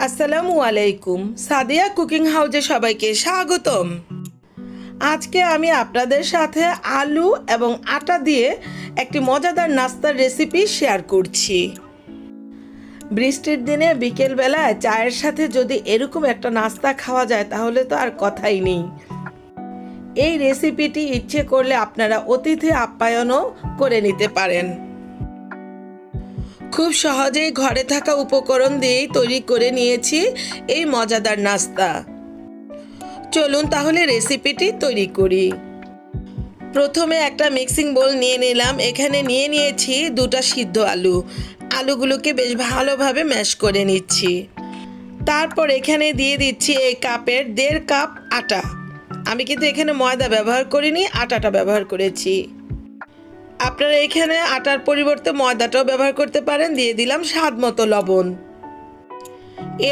আসসালামু আলাইকুম। সাদিয়া কুকিং হাউজে সবাইকে স্বাগতম। আজকে আমি আপনাদের সাথে আলু এবং আটা দিয়ে একটি মজাদার নাস্তার রেসিপি শেয়ার করছি। বৃষ্টির দিনে বিকেলবেলায় চায়ের সাথে যদি এরকম একটা নাস্তা খাওয়া যায় তাহলে তো আর কথাই নেই। এই রেসিপিটি ইচ্ছে করলে আপনারা অতিথি আপ্যায়নও করে নিতে পারেন। খুব সহজেই ঘরে থাকা উপকরণ দিয়েই তৈরি করে নিয়েছি এই মজাদার নাস্তা। চলুন তাহলে রেসিপিটি তৈরি করি। প্রথমে একটা মিক্সিং বোল নিয়ে নিলাম। এখানে নিয়ে নিয়েছি 2টা সিদ্ধ আলু। আলুগুলোকে বেশ ভালোভাবে ম্যাশ করে নিচ্ছি। তারপর এখানে দিয়ে দিচ্ছি এই কাপের 1.5 কাপ আটা। আমি কিন্তু এখানে ময়দা ব্যবহার করিনি, আটাটা ব্যবহার করেছি। আপনারা এখানে আটার পরিবর্তে ময়দাটাও ব্যবহার করতে পারেন। দিয়ে দিলাম স্বাদ মতো লবণ।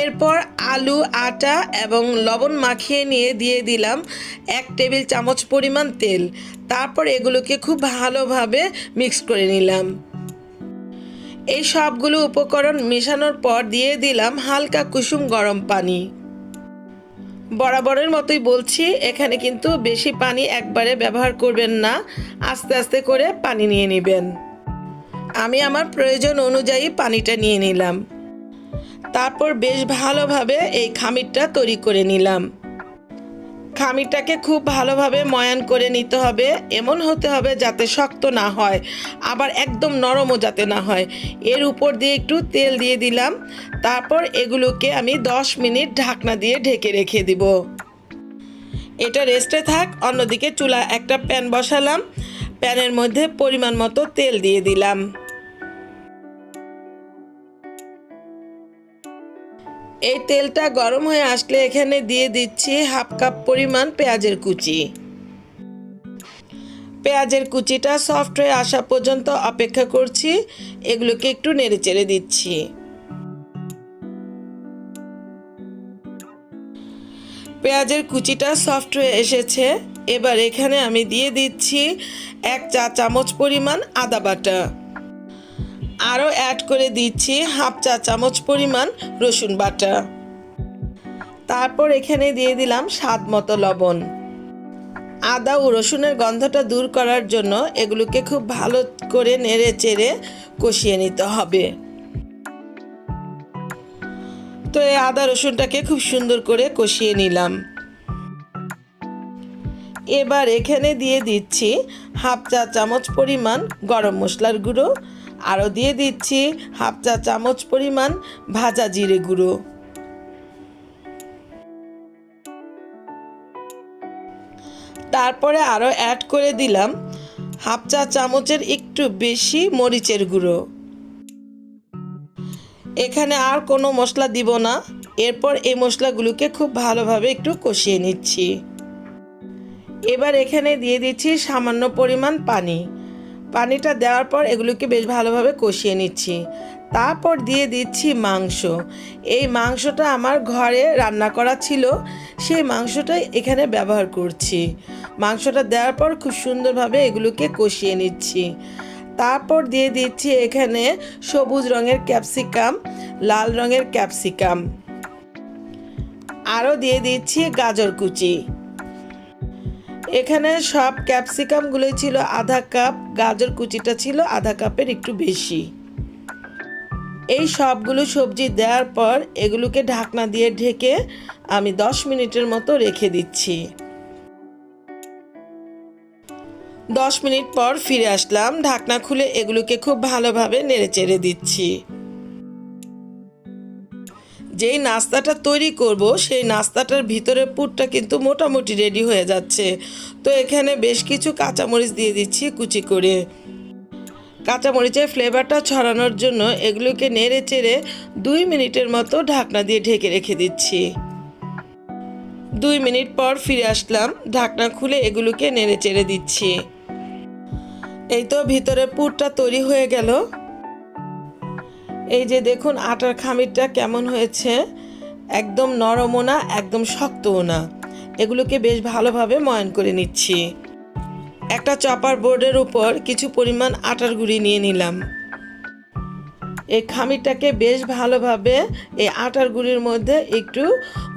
এরপর আলু, আটা এবং লবণ মাখিয়ে নিয়ে দিয়ে দিলাম 1 টেবিল চামচ পরিমাণ তেল। তারপর এগুলোকে খুব ভালোভাবে মিক্স করে নিলাম। এই সবগুলো উপকরণ মেশানোর পর দিয়ে দিলাম হালকা কুসুম গরম পানি। বরাবরের মতোই বলছি, এখানে কিন্তু বেশি পানি একবারে ব্যবহার করবেন না, আস্তে আস্তে করে পানি নিয়ে নেবেন। আমি আমার প্রয়োজন অনুযায়ী পানিটা নিয়ে নিলাম। তারপর বেশ ভালোভাবে এই খামিরটা তৈরি করে নিলাম। খামিরটাকে খুব ভালোভাবে ময়ান করে নিতে হবে। এমন হতে হবে যাতে শক্ত না হয়, আবার একদম নরমও যাতে না হয়। এর উপর দিয়ে একটু তেল দিয়ে দিলাম। তারপর এগুলোকে আমি 10 মিনিট ঢাকনা দিয়ে ঢেকে রেখে দিব। এটা রেস্টে থাক। অন্যদিকে চুলায় একটা প্যান বসালাম। প্যানের মধ্যে পরিমাণ মতো তেল দিয়ে দিলাম। এই তেলটা গরম হয়ে আসলে এখানে দিয়ে দিচ্ছি 1/2 কাপ পরিমাণ পেঁয়াজের কুচি। পেঁয়াজের কুচিটা সফট হয়ে আসা পর্যন্ত অপেক্ষা করছি। এগুলোকে একটু নেড়েচেড়ে দিচ্ছি। পেঁয়াজের কুচিটা সফট হয়ে এসেছে। এবার এখানে আমি দিয়ে দিচ্ছি 1 চা চামচ পরিমাণ আদা বাটা। আরও অ্যাড করে দিচ্ছি 1/2 চা চামচ পরিমাণ রসুন বাটা। তারপর এখানে দিয়ে দিলাম স্বাদ মতো লবণ। আদা ও রসুনের গন্ধটা দূর করার জন্য এগুলোকে খুব ভালো করে নেড়ে চেড়ে কষিয়ে নিতে হবে। তো এই আদা রসুনটাকে খুব সুন্দর করে কষিয়ে নিলাম। এবার এখানে দিয়ে দিচ্ছি 1/2 চা চামচ পরিমাণ গরম মশলার গুঁড়ো। আরও দিয়ে দিচ্ছি 1/2 চা চামচ পরিমাণ ভাজা জিরে গুঁড়ো। তারপরে আরও অ্যাড করে দিলাম 1/2 চা চামচের একটু বেশি মরিচের গুঁড়ো। এখানে আর কোনো মশলা দিব না। এরপর এই মশলাগুলোকে খুব ভালোভাবে একটু কষিয়ে নিচ্ছি। এবার এখানে দিয়ে দিচ্ছি সামান্য পরিমাণ পানি। পানিটা দেওয়ার পর এগুলোকে বেশ ভালোভাবে কষিয়ে নিচ্ছি। তারপর দিয়ে দিচ্ছি মাংস। এই মাংসটা আমার ঘরে রান্না করা ছিল, সেই মাংসটাই এখানে ব্যবহার করছি। মাংসটা দেওয়ার পর খুব সুন্দরভাবে এগুলোকে কষিয়ে নিচ্ছি। তারপর দিয়ে দিচ্ছি এখানে সবুজ রঙের ক্যাপসিকাম, লাল রঙের ক্যাপসিকাম। আরও দিয়ে দিচ্ছি গাজর কুচি। এখানে সব ক্যাপসিকামগুলো ছিল 1/2 কাপ, গাজর কুচিটা ছিল 1/2 কাপের একটু বেশি। এই সবগুলো সবজি দেওয়ার পর এগুলোকে ঢাকনা দিয়ে ঢেকে আমি 10 মিনিটের মতো রেখে দিচ্ছি। 10 মিনিট পর ফিরে আসলাম। ঢাকনা খুলে এগুলোকে খুব ভালোভাবে নেড়েচেড়ে দিচ্ছি। যেই নাস্তাটা তৈরি করব সেই নাস্তাটার ভিতরের পুরটা কিন্তু মোটামুটি রেডি হয়ে যাচ্ছে। তো এখানে বেশ কিছু কাঁচামরিচ দিয়ে দিচ্ছি কুচি করে। কাঁচামরিচের ফ্লেভারটা ছড়ানোর জন্য এগুলোকে নেড়ে চেড়ে 2 মিনিটের মতো ঢাকনা দিয়ে ঢেকে রেখে দিচ্ছি। 2 মিনিট পর ফিরে আসলাম। ঢাকনা খুলে এগুলোকে নেড়ে চেড়ে দিচ্ছি। এই তো ভিতরের পুরটা তৈরি হয়ে গেল। এই যে দেখুন আটার খামিরটা কেমন হয়েছে। একদম নরমও না, একদম শক্তও না। এগুলোকে বেশ ভালোভাবে ময়ান করে নিচ্ছি। একটা চপার বোর্ডের উপর কিছু পরিমাণ আটার গুঁড়ি নিয়ে নিলাম। এই খামিরটাকে বেশ ভালোভাবে এই আটার গুঁড়ির মধ্যে একটু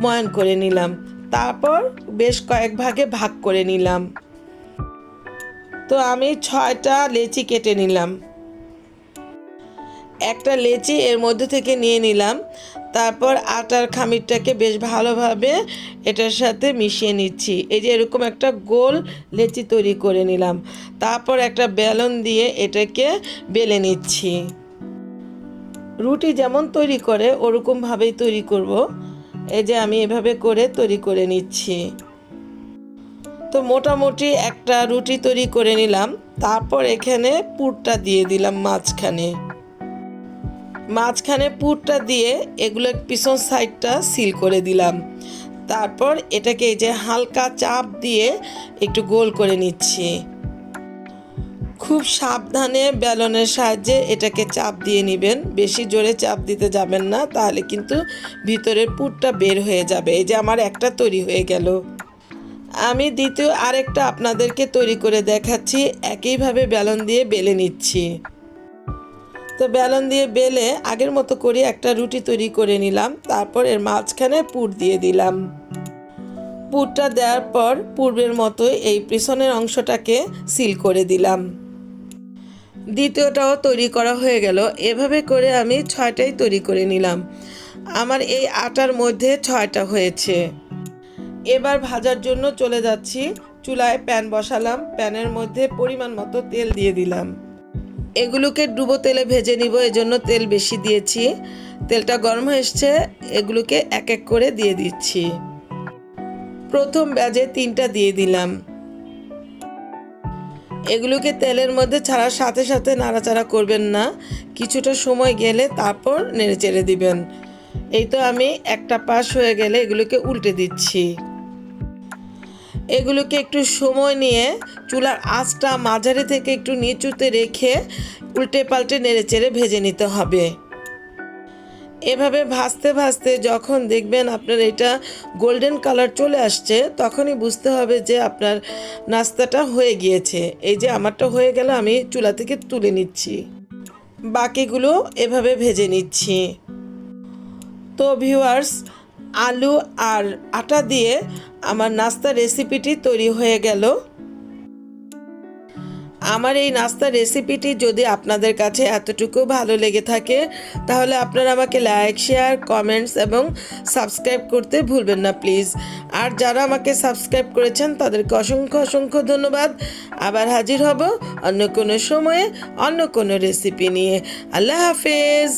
ময়ান করে নিলাম, তারপর বেশ কয়েক ভাগে ভাগ করে নিলাম। তো আমি 6টা লেচি কেটে নিলাম, একটা লেচি এর মধ্যে থেকে নিয়ে নিলাম, তারপর আটার খামিরটাকে বেশ ভালোভাবে এটার সাথে মিশিয়ে নিচ্ছি। এই যে এরকম একটা গোল লেচি তৈরি করে নিলাম, তারপর একটা বেলন দিয়ে এটাকে বেলে নিচ্ছি। রুটি যেমন তৈরি করে ওরকমভাবেই তৈরি করব। এই যে আমি এভাবে করে তৈরি করে নিচ্ছি। তো মোটামুটি একটা রুটি তৈরি করে নিলাম, তারপর এখানে পুরটা দিয়ে দিলাম মাঝখানে পুরটা দিয়ে এগুলো পিছন সাইডটা সিল করে দিলাম। তারপর এটাকে এই যে হালকা চাপ দিয়ে একটু গোল করে নিচ্ছি। খুব সাবধানে বেলনের সাহায্যে এটাকে চাপ দিয়ে নেবেন, বেশি জোরে চাপ দিতে যাবেন না, তাহলে কিন্তু ভিতরের পুরটা বের হয়ে যাবে। এই যে আমার একটা তৈরি হয়ে গেল। আমি দ্বিতীয় আরেকটা আপনাদেরকে তৈরি করে দেখাচ্ছি। একইভাবে বেলন দিয়ে বেলে নিচ্ছি। তো বেলন দিয়ে বেলে আগের মতো করে একটা রুটি তৈরি করে নিলাম, তারপর এর মাঝখানে পুর দিয়ে দিলাম। পুরটা দেওয়ার পর পূর্বের মতোই এই পিছনের অংশটাকে সিল করে দিলাম। দ্বিতীয়টাও তৈরি করা হয়ে গেল। এভাবে করে আমি 6টাই তৈরি করে নিলাম। আমার এই আটার মধ্যে 6টা হয়েছে। এবার ভাজার জন্য চলে যাচ্ছি। চুলায় প্যান বসালাম, প্যানের মধ্যে পরিমাণ মতো তেল দিয়ে দিলাম। এগুলোকে ডুবো তেলে ভেজে নিব, এজন্য তেল বেশি দিয়েছি। তেলটা গরম হয়ে এসছে, এগুলোকে এক এক করে দিয়ে দিচ্ছি। প্রথম ব্যাচে 3টা দিয়ে দিলাম। এগুলোকে তেলের মধ্যে ছাড়ার সাথে সাথে নাড়াচাড়া করবেন না, কিছুটা সময় গেলে তারপর নেড়েচেড়ে দিবেন। এই তো আমি একটা পাশ হয়ে গেলে এগুলোকে উল্টে দিচ্ছি। এগুলোকে একটু সময় নিয়ে চুলার আঁচটা মাঝারি থেকে একটু নিচুতে রেখে উল্টে পাল্টে নেড়েচেড়ে ভেজে নিতে হবে। এভাবে ভাজতে ভাজতে যখন দেখবেন আপনার এটা গোল্ডেন কালার চলে আসছে, তখনই বুঝতে হবে যে আপনার নাস্তাটা হয়ে গিয়েছে। এই যে আমারটা হয়ে গেল, আমি চুলা থেকে তুলে নিচ্ছি, বাকিগুলো এভাবে ভেজে নিচ্ছি। তো ভিউয়ার্স, আলু আর আটা দিয়ে আমার নাস্তার রেসিপিটি তৈরি হয়ে গেল। আমার এই নাস্তার রেসিপিটি যদি আপনাদের কাছে এতটুকু ভালো লেগে থাকে, তাহলে আপনারা আমাকে লাইক, শেয়ার, কমেন্টস এবং সাবস্ক্রাইব করতে ভুলবেন না প্লিজ। আর যারা আমাকে সাবস্ক্রাইব করেছেন তাদেরকে অসংখ্য অসংখ্য ধন্যবাদ। আবার হাজির হব অন্য কোনো সময়ে অন্য কোনো রেসিপি নিয়ে। আল্লাহ হাফেজ।